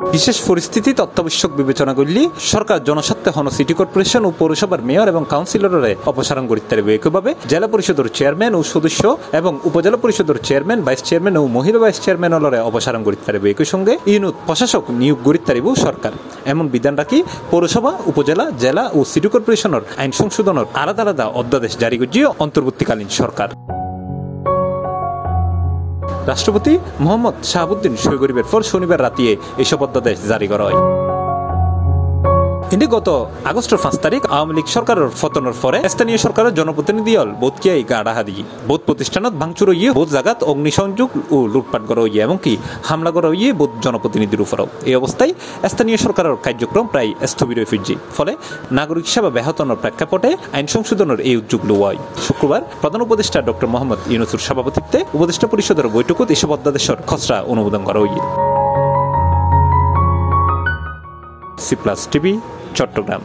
বিশেষ পরিস্থিতি অত্যাবশ্যক বিবেচনা করলে সরকার জনস্বার্থে হন সিটি কর্পোরেশন ও পৌরসভার মেয়র এবং কাউন্সিলরের অপসারণ করিতে পারিবে। একইভাবে জেলা পরিষদের চেয়ারম্যান ও সদস্য এবং উপজেলা পরিষদের চেয়ারম্যান, ভাইস চেয়ারম্যান ও মহিলা ভাইস চেয়ারম্যানরে অপসারণ করিতে পারিবে। একই সঙ্গে ইউনিট প্রশাসক নিয়োগ করিতে পারিব সরকার। এমন বিধান রাখি পৌরসভা, উপজেলা, জেলা ও সিটি কর্পোরেশনের আইন সংশোধনের আলাদা আলাদা অধ্যাদেশ জারি করছে অন্তর্বর্তীকালীন সরকার। রাষ্ট্রপতি মোহাম্মদ শাহাবুদ্দিন সই করিবের পর শনিবার রাতে এসব অধ্যাদেশ জারি করা হয়। গত আগস্টের 5 তারিখ আওয়ামী লীগ সরকারের পতনের পরে স্থানীয় সরকারের জনপ্রতিনিধি দল বোধকিয়াই গাড়াহা দিয়ে বোধ প্রতিষ্ঠানত ভাঙচুর হইয়ে বোধ জাগাত অগ্নিসংযোগ ও লুটপাট করা হইয়ে এমনকি হামলা করা হইয়ে বোধ জনপ্রতিনিধির উপরও। এই অবস্থায় স্থানীয় সরকারের কার্যক্রম প্রায় স্থবির হয়ে ফিরছে। ফলে নাগরিক সেবা ব্যাহতনের প্রেক্ষাপটে আইন সংশোধনের এই উদ্যোগ লওয়া হয়। শুক্রবার প্রধান উপদেষ্টা ডক্টর মোহাম্মদ ইউনূসের সভাপতিত্বে উপদেষ্টা পরিষদের বৈঠকত এসব অধ্যাদেশের খসড়া অনুমোদন করা হইয়ে। C+ TV, Chittagong.